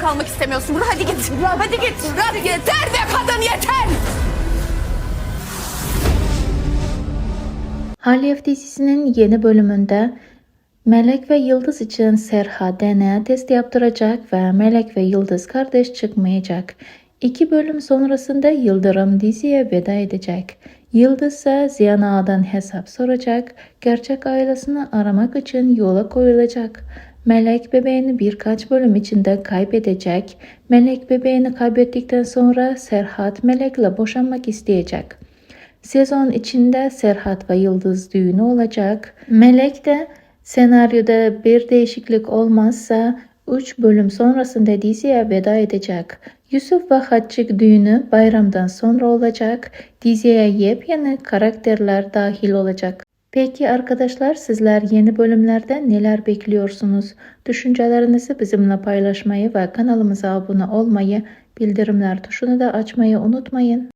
kalmak istemiyorsun. Hadi git. Hadi git. Hadi yeter be kadın yeter. Alev dizisinin yeni bölümünde Melek ve Yıldız için Serhat DNA test yaptıracak ve Melek ve Yıldız kardeş çıkmayacak. 2 bölüm sonrasında Yıldırım diziye veda edecek. Yıldız ise Ziyan Ağa'dan hesap soracak, gerçek ailesini aramak için yola koyulacak. Melek bebeğini birkaç bölüm içinde kaybedecek. Melek bebeğini kaybettikten sonra Serhat Melek'le boşanmak isteyecek. Sezon içinde Serhat ve Yıldız düğünü olacak. Melek de senaryoda bir değişiklik olmazsa 3 bölüm sonrasında diziye veda edecek. Yusuf ve Hatice düğünü bayramdan sonra olacak. Diziye yepyeni karakterler dahil olacak. Peki arkadaşlar, sizler yeni bölümlerde neler bekliyorsunuz? Düşüncelerinizi bizimle paylaşmayı ve kanalımıza abone olmayı, bildirimler tuşunu da açmayı unutmayın.